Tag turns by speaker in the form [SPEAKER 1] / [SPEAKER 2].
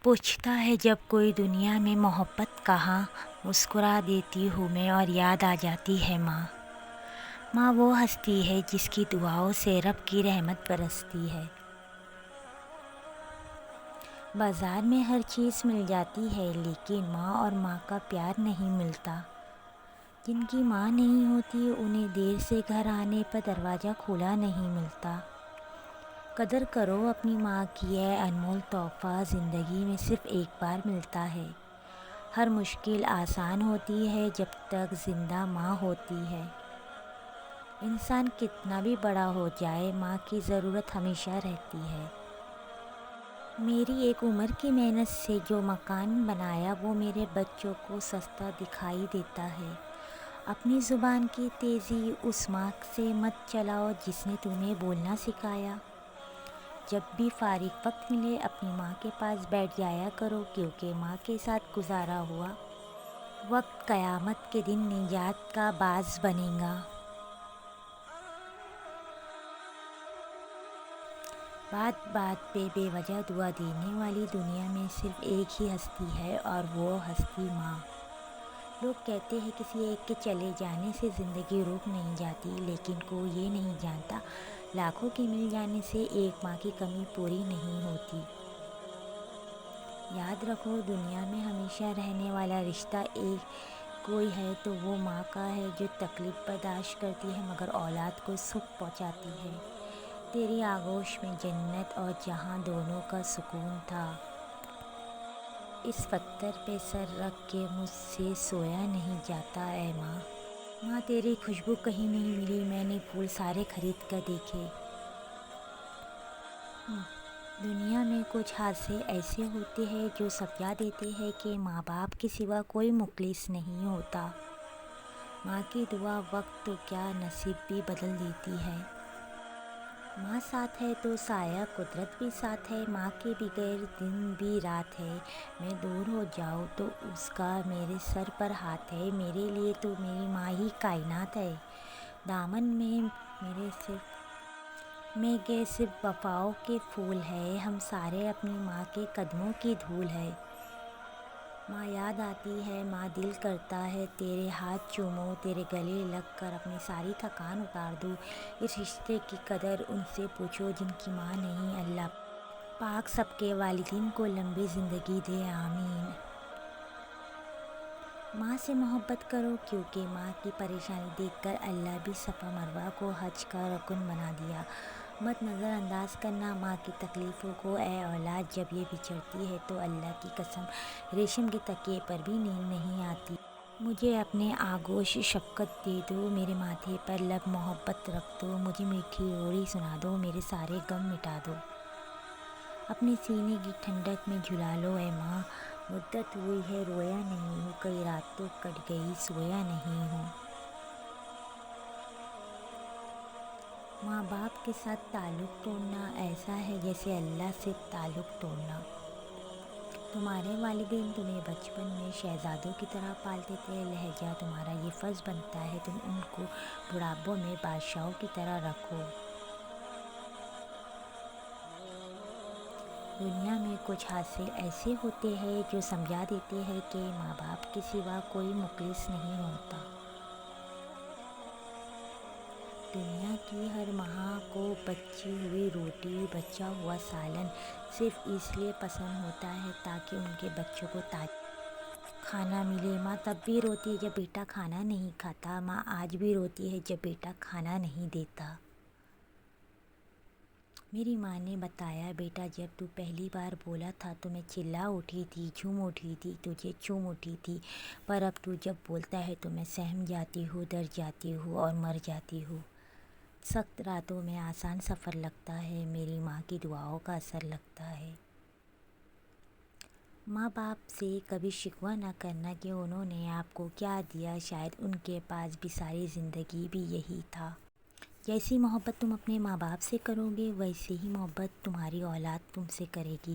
[SPEAKER 1] پوچھتا ہے جب کوئی دنیا میں محبت کہاں، مسکرا دیتی ہوں میں اور یاد آ جاتی ہے ماں۔ ماں وہ ہستی ہے جس کی دعاؤں سے رب کی رحمت برستی ہے۔ بازار میں ہر چیز مل جاتی ہے لیکن ماں اور ماں کا پیار نہیں ملتا۔ جن کی ماں نہیں ہوتی انہیں دیر سے گھر آنے پر دروازہ کھلا نہیں ملتا۔ قدر کرو اپنی ماں کی، ہے انمول تحفہ زندگی میں صرف ایک بار ملتا ہے۔ ہر مشکل آسان ہوتی ہے جب تک زندہ ماں ہوتی ہے۔ انسان کتنا بھی بڑا ہو جائے ماں کی ضرورت ہمیشہ رہتی ہے۔ میری ایک عمر کی محنت سے جو مکان بنایا وہ میرے بچوں کو سستا دکھائی دیتا ہے۔ اپنی زبان کی تیزی اس ماں سے مت چلاؤ جس نے تمہیں بولنا سکھایا۔ جب بھی فارغ وقت ملے اپنی ماں کے پاس بیٹھ جایا کرو کیونکہ ماں کے ساتھ گزارا ہوا وقت قیامت کے دن نجات کا باعث بنے گا۔ بات بات پہ بے وجہ دعا دینے والی دنیا میں صرف ایک ہی ہستی ہے اور وہ ہستی ماں۔ لوگ کہتے ہیں کسی ایک کے چلے جانے سے زندگی رک نہیں جاتی، لیکن کوئی یہ نہیں جانتا لاکھوں کے مل جانے سے ایک ماں کی کمی پوری نہیں ہوتی۔ یاد رکھو دنیا میں ہمیشہ رہنے والا رشتہ ایک کوئی ہے تو وہ ماں کا ہے جو تکلیف برداشت کرتی ہے مگر اولاد کو سکھ پہنچاتی ہے۔ تیری آغوش میں جنت اور جہاں دونوں کا سکون تھا۔ اس پتھر پہ سر رکھ کے مجھ سے سویا نہیں جاتا اے ماں۔ ماں تیری خوشبو کہیں نہیں ملی، میں نے پھول سارے خرید کر دیکھے۔ دنیا میں کچھ حادثے ایسے ہوتے ہیں جو سمجھا دیتے ہیں کہ ماں باپ کے سوا کوئی مخلص نہیں ہوتا۔ ماں کی دعا وقت تو کیا نصیب بھی بدل دیتی ہے۔ ماں ساتھ ہے تو سایہ قدرت بھی ساتھ ہے، ماں کے بغیر دن بھی رات ہے۔ میں دور ہو جاؤں تو اس کا میرے سر پر ہاتھ ہے، میرے لیے تو میری ماں ہی کائنات ہے۔ دامن میں میرے صرف وفاؤں کے پھول ہیں، ہم سارے اپنی ماں کے قدموں کی دھول ہیں۔ ماں یاد آتی ہے، ماں دل کرتا ہے تیرے ہاتھ چوموں، تیرے گلے لگ کر اپنی ساری تھکان اتار دوں۔ اس رشتے کی قدر ان سے پوچھو جن کی ماں نہیں۔ اللہ پاک سب کے والدین کو لمبی زندگی دے، آمین۔ ماں سے محبت کرو کیونکہ ماں کی پریشانی دیکھ کر اللہ بھی صفا مروہ کو حج کا رکن بنا دیا۔ مت نظر انداز کرنا ماں کی تکلیفوں کو اے اولاد، جب یہ بچھڑتی ہے تو اللہ کی قسم ریشم کے تکیے پر بھی نیند نہیں آتی۔ مجھے اپنے آغوش شفقت دے دو، میرے ماتھے پر لب محبت رکھ دو، مجھے میٹھی لوری سنا دو، میرے سارے غم مٹا دو۔ اپنے سینے کی ٹھنڈک میں جھلا لو اے ماں، مدت ہوئی ہے رویا نہیں ہوں، کئی راتوں کٹ گئی سویا نہیں ہوں۔ ماں باپ کے ساتھ تعلق توڑنا ایسا ہے جیسے اللہ سے تعلق توڑنا۔ تمہارے والدین تمہیں بچپن میں شہزادوں کی طرح پالتے تھے، لہٰذا تمہارا یہ فرض بنتا ہے تم ان کو بڑھاپوں میں بادشاہوں کی طرح رکھو۔ دنیا میں کچھ حادثے ایسے ہوتے ہیں جو سمجھا دیتے ہیں کہ ماں باپ کے سوا کوئی مخلص نہیں ہوتا۔ دنیا کی ہر ماں کو بچی ہوئی روٹی، بچا ہوا سالن صرف اس لیے پسند ہوتا ہے تاکہ ان کے بچوں کو تازہ کھانا ملے۔ ماں تب بھی روتی ہے جب بیٹا کھانا نہیں کھاتا، ماں آج بھی روتی ہے جب بیٹا کھانا نہیں دیتا۔ میری ماں نے بتایا بیٹا جب تو پہلی بار بولا تھا تو میں چلا اٹھی تھی، جھوم اٹھی تھی، تجھے چوم اٹھی تھی، پر اب تو جب بولتا ہے تو میں سہم جاتی ہوں، ڈر جاتی ہوں اور مر جاتی ہوں۔ سخت راتوں میں آسان سفر لگتا ہے، میری ماں کی دعاؤں کا اثر لگتا ہے۔ ماں باپ سے کبھی شکوہ نہ کرنا کہ انہوں نے آپ کو کیا دیا، شاید ان کے پاس بھی ساری زندگی بھی یہی تھا۔ جیسی محبت تم اپنے ماں باپ سے کرو گے ویسی ہی محبت تمہاری اولاد تم سے کرے گی۔